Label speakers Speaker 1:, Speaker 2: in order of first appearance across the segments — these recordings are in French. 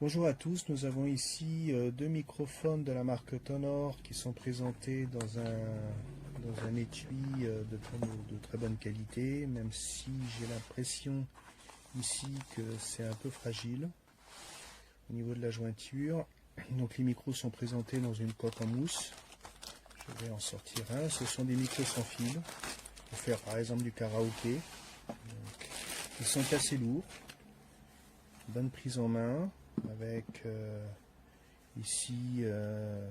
Speaker 1: Bonjour à tous, nous avons ici deux microphones de la marque Tonor qui sont présentés dans un étui de très bonne qualité, même si j'ai l'impression ici que c'est un peu fragile au niveau de la jointure. Donc les micros sont présentés dans une coque en mousse. Je vais en sortir un. Ce sont des micros sans fil pour faire par exemple du karaoké. Donc, ils sont assez lourds, bonne prise en main avec ici le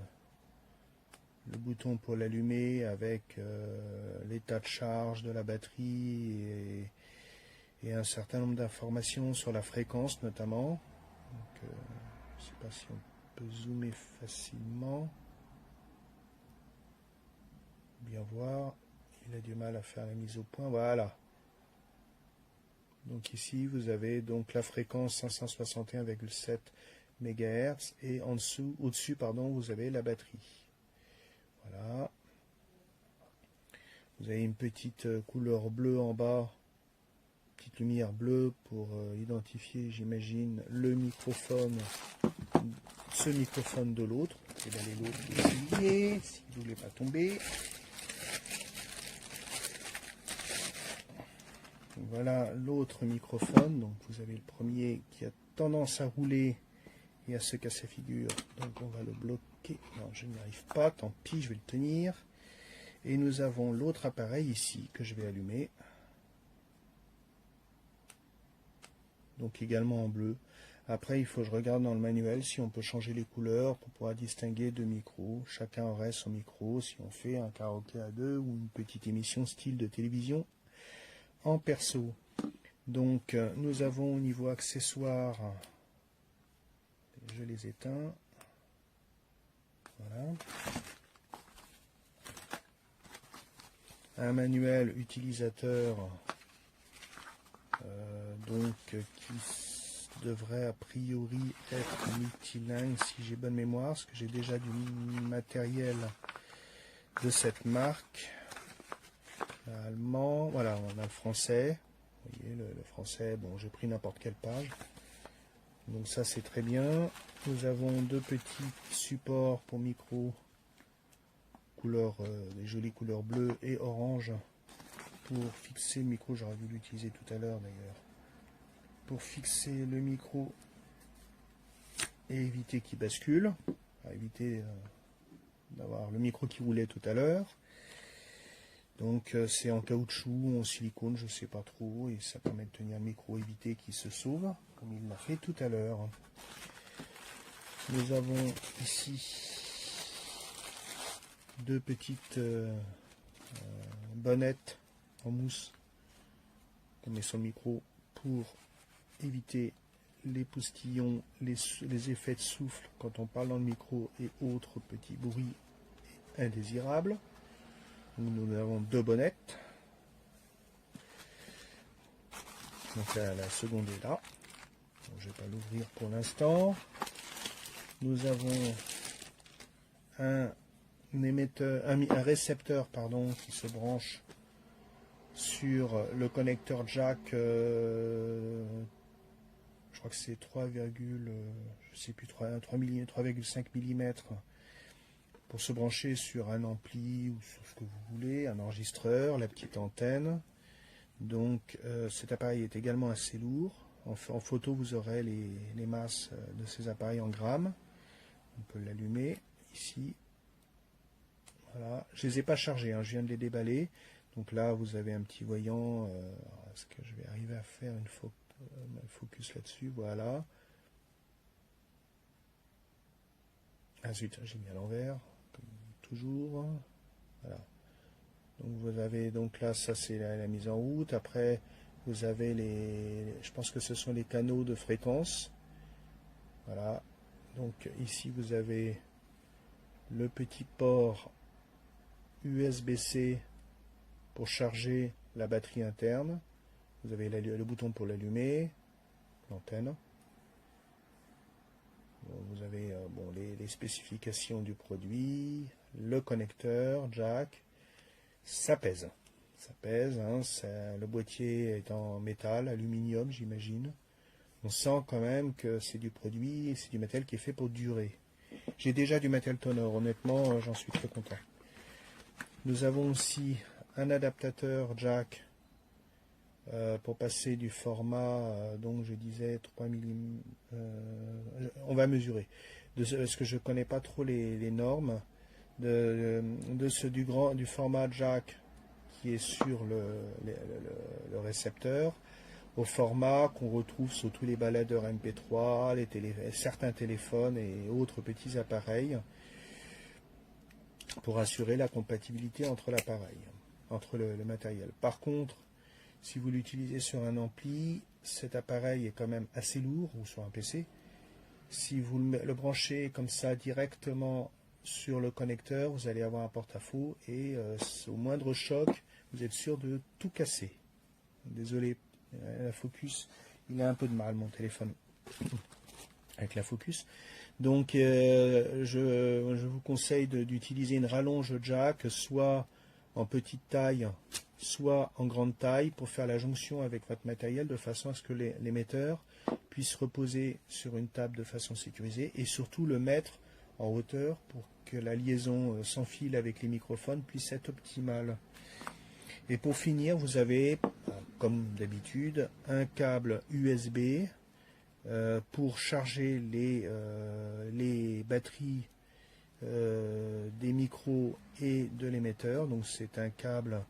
Speaker 1: bouton pour l'allumer avec l'état de charge de la batterie et un certain nombre d'informations sur la fréquence notamment. Donc, je ne sais pas si on peut zoomer facilement. Bien voir, il a du mal à faire la mise au point. Voilà. Donc ici vous avez donc la fréquence 561,7 MHz et en dessous, au-dessus pardon, vous avez la batterie. Voilà. Vous avez une petite couleur bleue en bas, petite lumière bleue pour identifier, j'imagine, le microphone, ce microphone de l'autre. Et d'aller l'autre essayer, si vous ne voulez pas tomber. Voilà l'autre microphone. Donc vous avez le premier qui a tendance à rouler et à se casser figure. Donc on va le bloquer. Non, je n'y arrive pas. Tant pis, je vais le tenir. Et nous avons l'autre appareil ici que je vais allumer. Donc également en bleu. Après, il faut que je regarde dans le manuel si on peut changer les couleurs pour pouvoir distinguer deux micros. Chacun aurait son micro si on fait un karaoké à deux ou une petite émission style de télévision en perso. Donc nous avons au niveau accessoires, je les éteins. Voilà. Un manuel utilisateur qui devrait a priori être multilingue si j'ai bonne mémoire, parce que j'ai déjà du matériel de cette marque. Allemand, voilà, on a le français. Vous voyez, le français, bon, j'ai pris n'importe quelle page. Donc ça c'est très bien. Nous avons deux petits supports pour micro, couleur, des jolies couleurs bleues et orange pour fixer le micro. J'aurais dû l'utiliser tout à l'heure d'ailleurs. Pour fixer le micro et éviter qu'il bascule, éviter d'avoir le micro qui roulait tout à l'heure. Donc c'est en caoutchouc ou en silicone, je ne sais pas trop, et ça permet de tenir le micro, éviter qu'il se sauve, comme il l'a fait tout à l'heure. Nous avons ici deux petites bonnettes en mousse qu'on met sur le micro pour éviter les postillons, les effets de souffle quand on parle dans le micro et autres petits bruits indésirables. Donc, nous avons deux bonnettes. Donc la seconde est là. Donc, je ne vais pas l'ouvrir pour l'instant. Nous avons un récepteur qui se branche sur le connecteur jack. Je crois que c'est 3,5 mm pour se brancher sur un ampli ou sur ce que vous voulez, un enregistreur, la petite antenne. Donc cet appareil est également assez lourd. En photo, vous aurez les masses de ces appareils en grammes. On peut l'allumer ici. Voilà. Je ne les ai pas chargés, je viens de les déballer. Donc là, vous avez un petit voyant. Est-ce que je vais arriver à faire un focus là-dessus? Voilà. Ah zut, j'ai mis à l'envers, comme toujours. Voilà. Donc vous avez donc là, ça c'est la mise en route. Après, vous avez je pense que ce sont les canaux de fréquence. Voilà. Donc ici vous avez le petit port USB-C pour charger la batterie interne. Vous avez le bouton pour l'allumer, l'antenne. Vous avez les spécifications du produit, le connecteur, jack. Ça pèse. Ça pèse. Le boîtier est en métal, aluminium, j'imagine. On sent quand même que c'est du produit, c'est du matériel qui est fait pour durer. J'ai déjà du matériel toner, honnêtement, j'en suis très content. Nous avons aussi un adaptateur jack pour passer du format, donc je disais 3 mm, on va mesurer, parce que je ne connais pas trop les normes, du format jack qui est sur le récepteur, au format qu'on retrouve sur tous les baladeurs MP3, certains téléphones et autres petits appareils, pour assurer la compatibilité entre l'appareil, entre le matériel. Par contre, si vous l'utilisez sur un ampli, cet appareil est quand même assez lourd, ou sur un PC. Si vous le branchez comme ça directement sur le connecteur, vous allez avoir un porte-à-faux et au moindre choc, vous êtes sûr de tout casser. Désolé, la focus, il a un peu de mal, mon téléphone, avec la focus. Donc, je vous conseille d'utiliser une rallonge jack, soit en petite taille, soit en grande taille, pour faire la jonction avec votre matériel, de façon à ce que l'émetteur puisse reposer sur une table de façon sécurisée, et surtout le mettre en hauteur pour que la liaison sans fil avec les microphones puisse être optimale. Et pour finir, vous avez, comme d'habitude, un câble USB pour charger les batteries des micros et de l'émetteur. Donc c'est un câble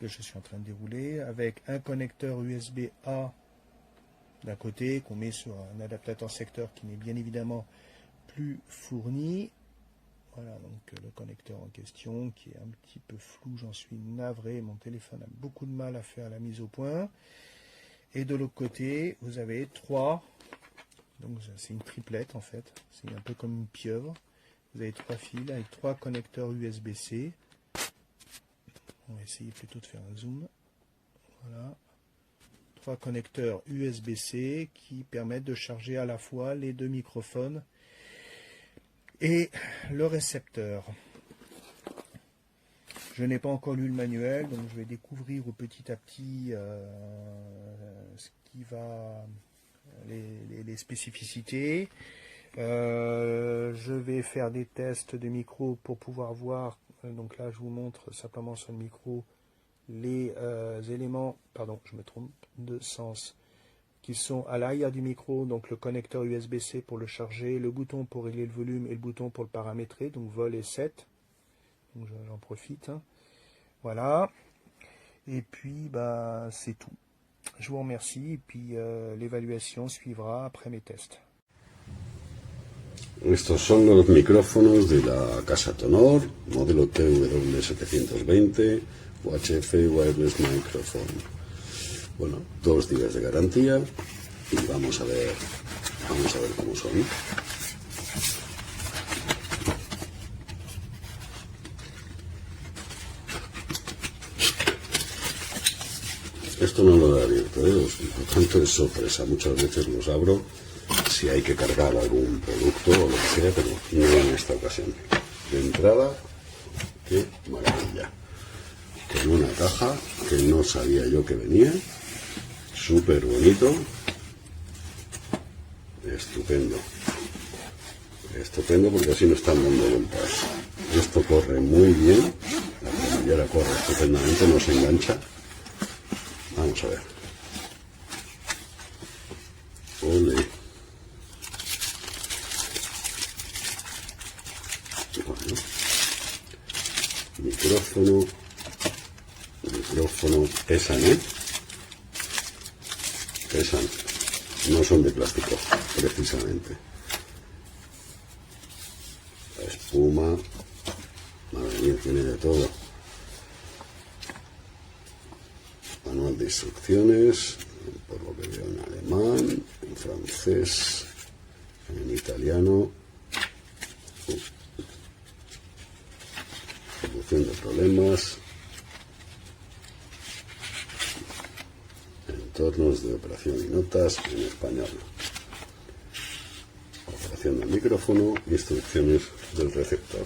Speaker 1: que je suis en train de dérouler avec un connecteur USB A d'un côté qu'on met sur un adaptateur secteur qui n'est bien évidemment plus fourni. Voilà, donc le connecteur en question qui est un petit peu flou, j'en suis navré, mon téléphone a beaucoup de mal à faire la mise au point. Et de l'autre côté, vous avez trois, donc c'est une triplette en fait, c'est un peu comme une pieuvre. Vous avez trois fils avec trois connecteurs USB-C. On va essayer plutôt de faire un zoom. Voilà. Trois connecteurs USB-C qui permettent de charger à la fois les deux microphones et le récepteur. Je n'ai pas encore lu le manuel, donc je vais découvrir petit à petit ce qui va, les spécificités. Je vais faire des tests de micro pour pouvoir voir. Donc là, je vous montre simplement sur le micro les éléments, pardon, je me trompe de sens, qui sont à l'arrière du micro, donc le connecteur USB-C pour le charger, le bouton pour régler le volume et le bouton pour le paramétrer, donc vol et 7. Donc j'en profite. Hein. Voilà. Et puis bah c'est tout. Je vous remercie et puis l'évaluation suivra après mes tests.
Speaker 2: Estos son los micrófonos de la casa Tonor, modelo TW720 UHF Wireless Microphone. Bueno, 2 días de garantía y vamos a ver cómo son. Esto no lo he abierto, por tanto es sorpresa. Muchas veces los abro si hay que cargar algún producto o lo que sea, pero no en esta ocasión. De entrada, qué maravilla. Con una caja que no sabía yo que venía, súper bonito, estupendo. Estupendo porque así no están dando vueltas. Esto corre muy bien, la cremallera corre estupendamente, no se engancha. Vamos a ver. Ole. Bueno. Micrófono, pesan, pesan, no son de plástico, precisamente. La espuma, madre mía, tiene de todo. Manual de instrucciones, por lo que veo en alemán, en francés, en italiano. Solución de problemas. Entornos de operación y notas en español. Operación del micrófono, instrucciones del receptor.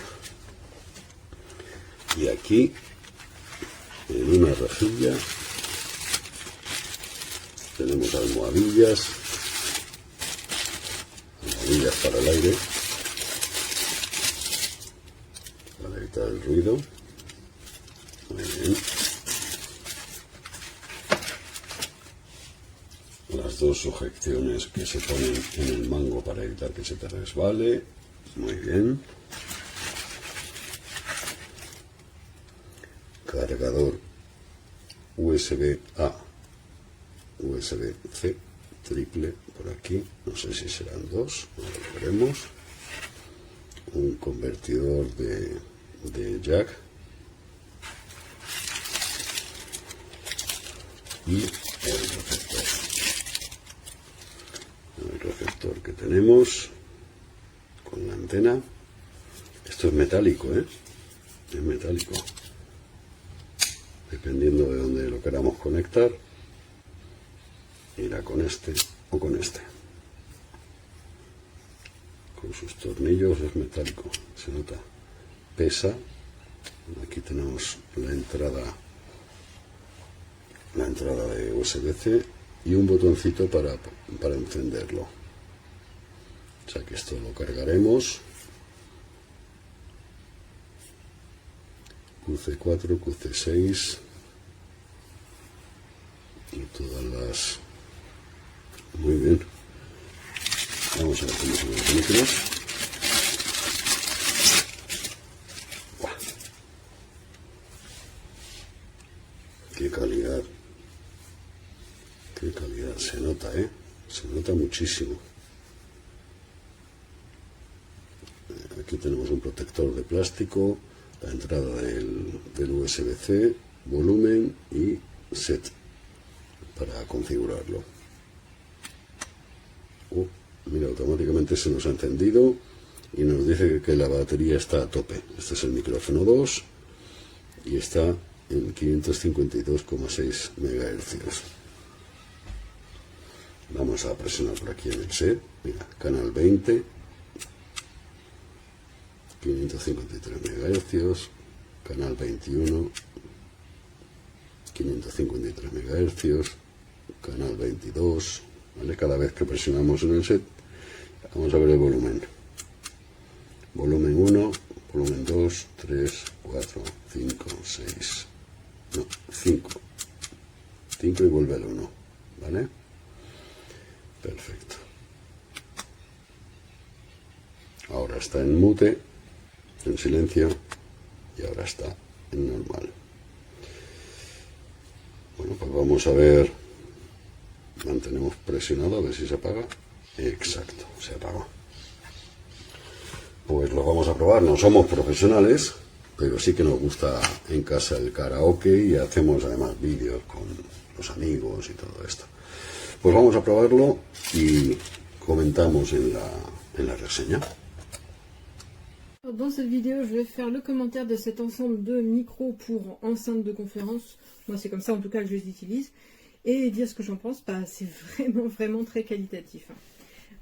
Speaker 2: Y aquí, en una rejilla, Tenemos almohadillas para el aire, para evitar el ruido. Muy bien. Las dos sujeciones que se ponen en el mango para evitar que se te resbale. Muy bien. Cargador USB-A, USB-C triple por aquí, no sé si serán dos, no lo veremos. Un convertidor de jack y el receptor que tenemos con la antena. Esto es metálico, es metálico, dependiendo de dónde lo queramos conectar. Irá con este o con este. Con sus tornillos, es metálico, se nota. Pesa. Aquí tenemos la entrada de USB-C y un botoncito para encenderlo. O sea que esto lo cargaremos. QC4, QC6 y todas las... Muy bien. Vamos a ver cómo son los micros. ¡Buah! ¡Qué calidad! ¡Qué calidad! Se nota, se nota muchísimo. Aquí tenemos un protector de plástico, la entrada del USB-C, volumen y set para configurarlo. Mira, automáticamente se nos ha encendido y nos dice que la batería está a tope. Este es el micrófono 2 y está en 552,6 MHz. Vamos a presionar por aquí en el set. Mira, canal 20, 553 MHz, canal 21, 553 MHz, canal 22. ¿Vale? Cada vez que presionamos en el set, vamos a ver el volumen. Volumen 1, volumen 2, 3, 4, 5, 6. No, 5. 5 y vuelve al 1. ¿Vale? Perfecto. Ahora está en mute, en silencio, y ahora está en normal. Bueno, pues vamos a ver. Mantenemos presionado a ver si se apaga. Exacto, se apaga. Pues lo vamos a probar. No somos profesionales, pero sí que nos gusta en casa el karaoke y hacemos además vídeos con los amigos y todo esto. Pues vamos a probarlo y comentamos en la reseña.
Speaker 3: Dans cette vidéo, je vais faire le commentaire de cet ensemble de micros pour enceinte de conférence. Moi, c'est comme ça en tout cas que je les utilise. Et dire ce que j'en pense, c'est vraiment très qualitatif.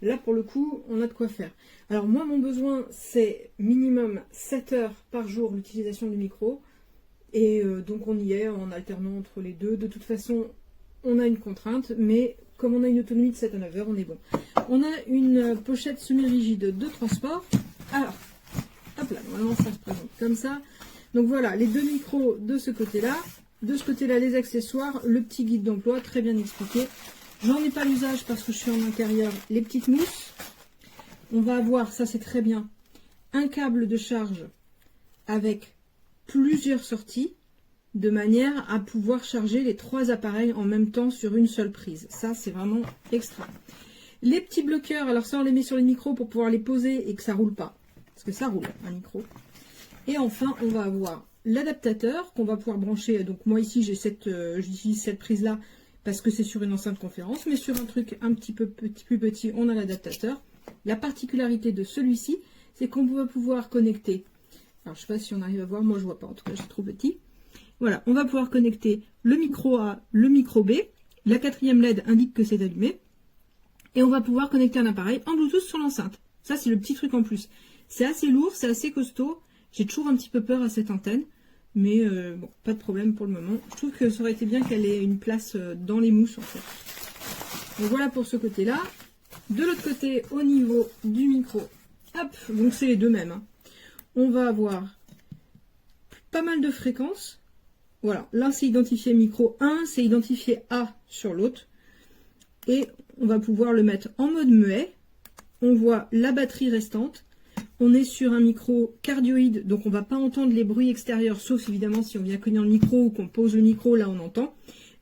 Speaker 3: Là, pour le coup, on a de quoi faire. Alors moi, mon besoin, c'est minimum 7 heures par jour l'utilisation du micro. Et donc on y est en alternant entre les deux. De toute façon, on a une contrainte, mais comme on a une autonomie de 7 à 9 heures, on est bon. On a une pochette semi-rigide de transport. Alors, hop là, normalement ça se présente comme ça. Donc voilà, les deux micros de ce côté-là. De ce côté-là, les accessoires, le petit guide d'emploi, très bien expliqué. J'en ai pas l'usage parce que je suis en intérieur, les petites mousses. On va avoir, ça c'est très bien, un câble de charge avec plusieurs sorties, de manière à pouvoir charger les 3 appareils en même temps sur une seule prise. Ça, c'est vraiment extra. Les petits bloqueurs, alors ça on les met sur les micros pour pouvoir les poser et que ça roule pas. Parce que ça roule, un micro. Et enfin, on va avoir l'adaptateur qu'on va pouvoir brancher. Donc moi ici j'utilise cette prise là parce que c'est sur une enceinte conférence, mais sur un truc un petit peu plus petit, on a l'adaptateur. La particularité de celui-ci, c'est qu'on va pouvoir connecter. Alors je sais pas si on arrive à voir, moi je vois pas, en tout cas c'est trop petit. Voilà, on va pouvoir connecter le micro A, le micro B. La 4e LED indique que c'est allumé. Et on va pouvoir connecter un appareil en Bluetooth sur l'enceinte. Ça c'est le petit truc en plus. C'est assez lourd, c'est assez costaud. J'ai toujours un petit peu peur à cette antenne. Mais bon, pas de problème pour le moment. Je trouve que ça aurait été bien qu'elle ait une place dans les mousses en fait. Donc voilà pour ce côté-là. De l'autre côté, au niveau du micro, hop, donc c'est les deux mêmes. Hein. On va avoir pas mal de fréquences. Voilà, là c'est identifié micro 1, c'est identifié A sur l'autre. Et on va pouvoir le mettre en mode muet. On voit la batterie restante. On est sur un micro cardioïde, donc on ne va pas entendre les bruits extérieurs, sauf évidemment si on vient cogner le micro ou qu'on pose le micro, là on entend.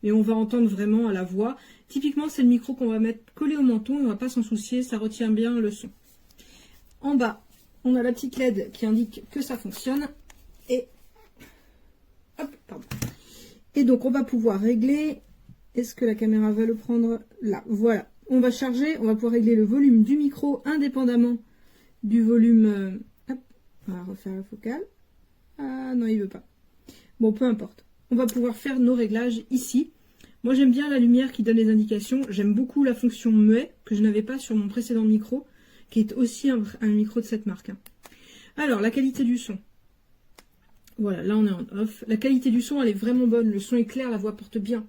Speaker 3: Mais on va entendre vraiment à la voix. Typiquement, c'est le micro qu'on va mettre collé au menton, on ne va pas s'en soucier, ça retient bien le son. En bas, on a la petite LED qui indique que ça fonctionne. Et, hop, pardon. Et donc on va pouvoir régler, est-ce que la caméra va le prendre? Là, voilà. On va charger, on va pouvoir régler le volume du micro indépendamment du volume... hop, on va refaire la focale. Ah non, il veut pas. Bon, peu importe. On va pouvoir faire nos réglages ici. Moi, j'aime bien la lumière qui donne les indications. J'aime beaucoup la fonction muet, que je n'avais pas sur mon précédent micro, qui est aussi un micro de cette marque. Hein. Alors, la qualité du son. Voilà, là, on est en off. La qualité du son, elle est vraiment bonne. Le son est clair, la voix porte bien.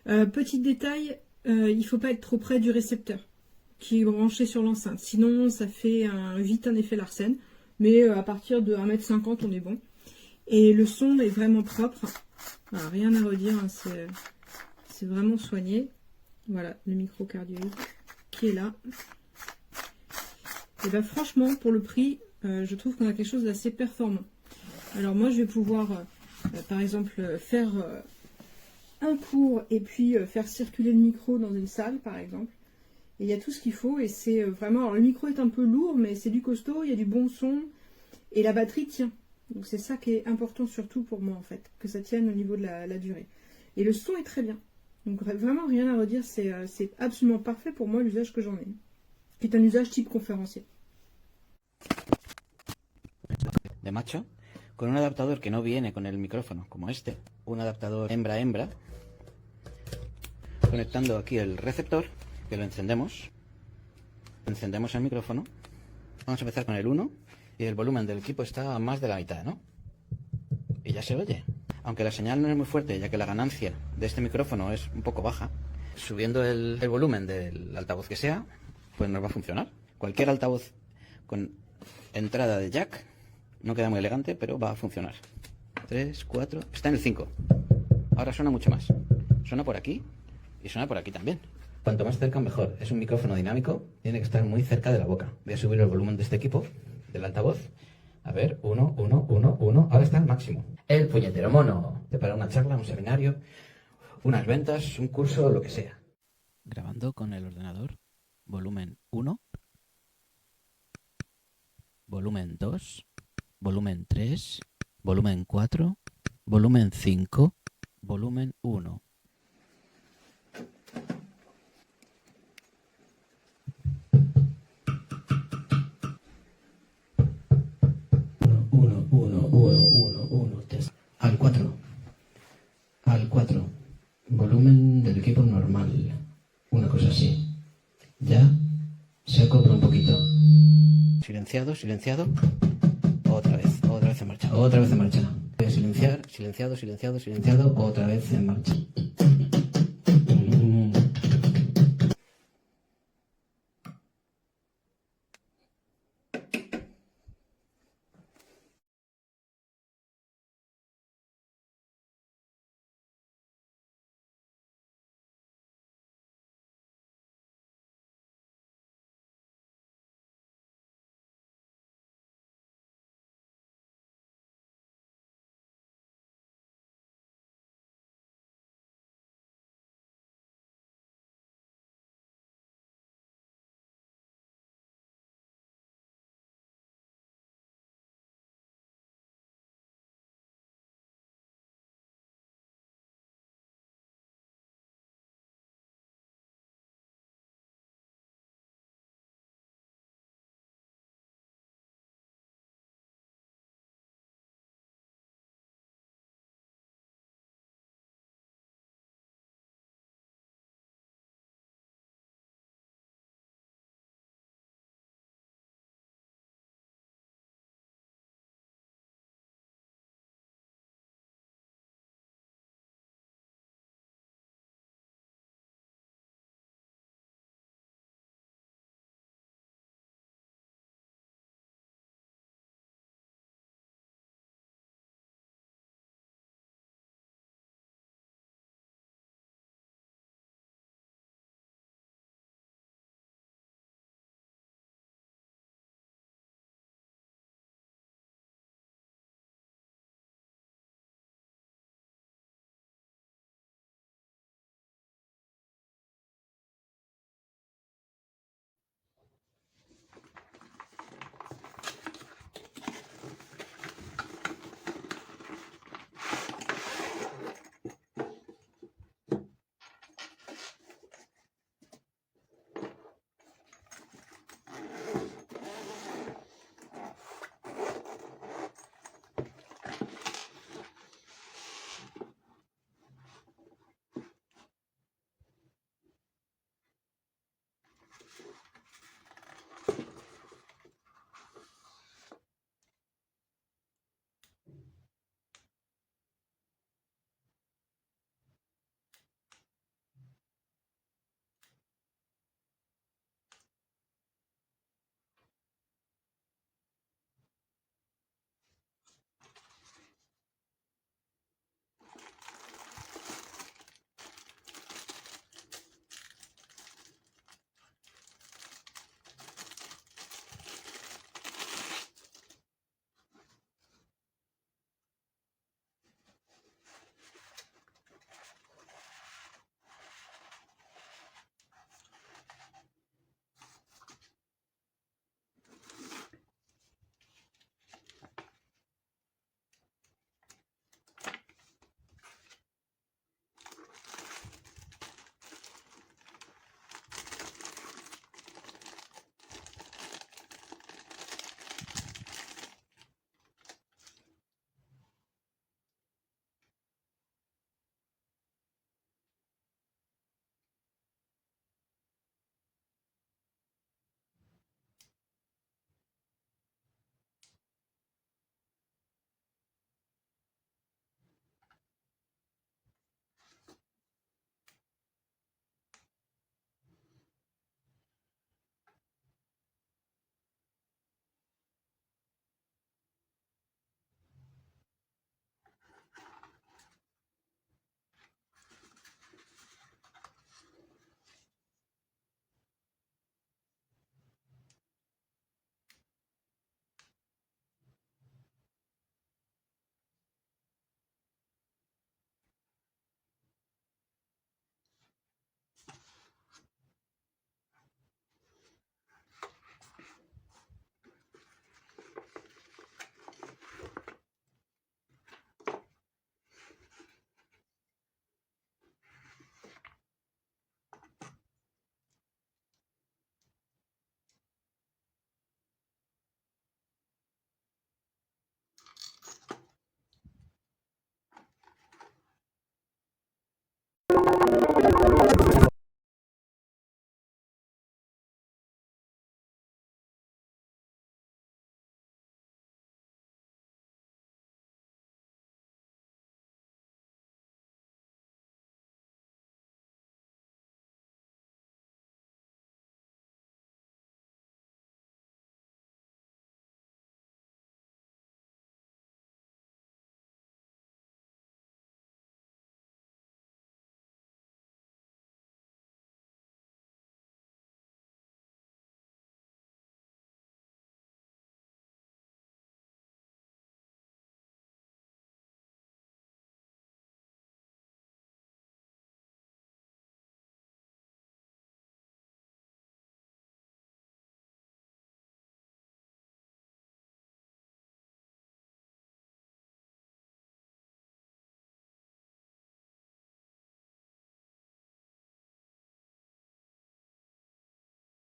Speaker 3: Petit détail, il ne faut pas être trop près du récepteur qui est branché sur l'enceinte. Sinon, ça fait vite un effet Larsen. Mais à partir de 1,50 m, on est bon. Et le son est vraiment propre. Voilà, rien à redire, hein, c'est vraiment soigné. Voilà, le micro cardioïde qui est là. Et bien franchement, pour le prix, je trouve qu'on a quelque chose d'assez performant. Alors moi, je vais pouvoir, par exemple, faire un cours et puis faire circuler le micro dans une salle, par exemple. Et il y a tout ce qu'il faut et c'est vraiment... Alors le micro est un peu lourd, mais c'est du costaud, il y a du bon son et la batterie tient. Donc c'est ça qui est important surtout pour moi en fait, que ça tienne au niveau de la durée. Et le son est très bien. Donc vraiment rien à redire, c'est absolument parfait pour moi l'usage que j'en ai. Qui est un usage type conférencier.
Speaker 4: De macho, con un adaptador que no viene con el micrófono, como este, un adaptador hembra-hembra, conectando aquí el receptor, que lo encendemos el micrófono, vamos a empezar con el 1, y el volumen del equipo está a más de la mitad, ¿no? Y ya se oye. Aunque la señal no es muy fuerte, ya que la ganancia de este micrófono es un poco baja, subiendo el volumen del altavoz que sea, pues nos va a funcionar. Cualquier altavoz con entrada de jack, no queda muy elegante, pero va a funcionar. 3, 4, está en el 5. Ahora suena mucho más. Suena por aquí y suena por aquí también. Cuanto más cerca mejor. Es un micrófono dinámico, tiene que estar muy cerca de la boca. Voy a subir el volumen de este equipo, del altavoz. A ver, 1, 1, 1, 1. Ahora está al máximo. El puñetero mono. Para una charla, un seminario, unas ventas, un curso, lo que sea.
Speaker 5: Grabando con el ordenador. Volumen 1. Volumen 2. Volumen 3. Volumen 4. Volumen 5. Volumen 1.
Speaker 4: Al 4. Al 4. Volumen del equipo normal. Una cosa así. Ya se acopla un poquito. Silenciado, silenciado. Otra vez en marcha. Otra vez en marcha. Voy a silenciar, silenciado, silenciado, silenciado. Otra vez en marcha.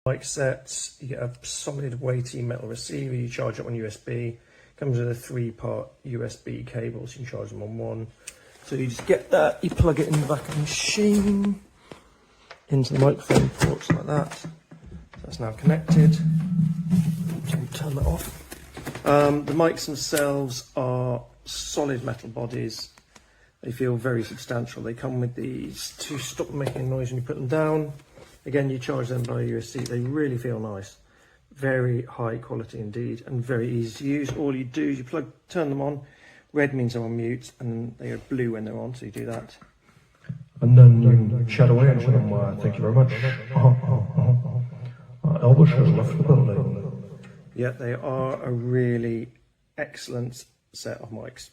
Speaker 6: Mic sets, you get a solid weighty metal receiver, you charge it on USB, comes with a 3-part USB cable, so you can charge them on one. So you just get that, you plug it in the back of the machine, into the microphone ports like that. So that's now connected. So we turn that off. The mics themselves are solid metal bodies. They feel very substantial. They come with these to stop making noise when you put them down. Again, you charge them by USB. They really feel nice. Very high quality indeed, and very easy to use. All you do is you turn them on. Red means they're on mute, and they are blue when they're on, so you do that.
Speaker 7: And then you chat away and tell them, thank you very much. Elvis has left the building.
Speaker 6: Yeah, they are a really excellent set of mics.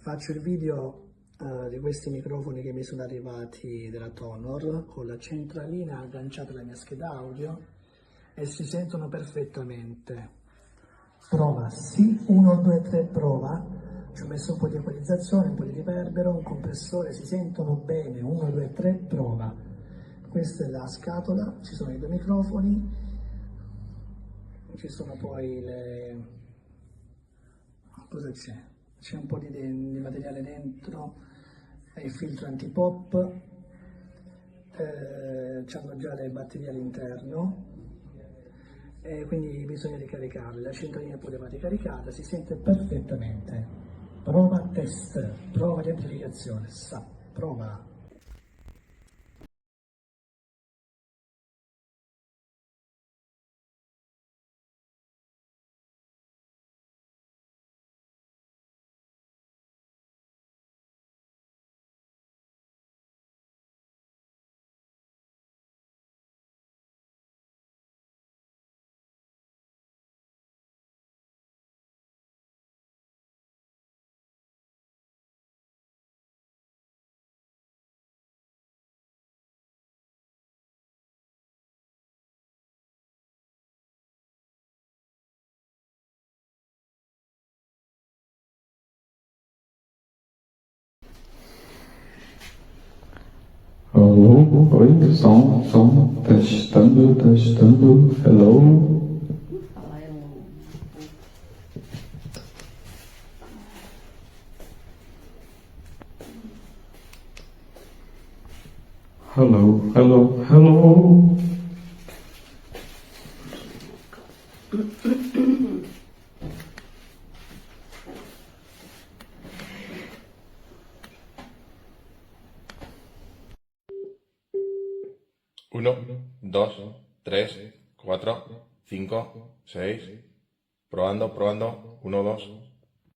Speaker 8: Faccio il video di questi microfoni che mi sono arrivati della Tonor con la centralina agganciata alla mia scheda audio e si sentono perfettamente. Prova, sì, 1, 2, 3, prova. Ci ho messo un po' di equalizzazione, un po' di riverbero, un compressore, si sentono bene, 1, 2, 3, prova. Questa è la scatola, ci sono i due microfoni, ci sono poi le... cosa c'è? C'è un po' di materiale dentro, il filtro anti-pop, c'hanno già le batterie all'interno, e quindi bisogna ricaricarle. La centralina pure va ricaricata, si sente perfettamente. Prova test, prova di amplificazione, prova.
Speaker 7: Hello, oi, som, testando, hello. Hello.
Speaker 9: 1, 2, 3, 4, 5, 6. Probando. 1, 2.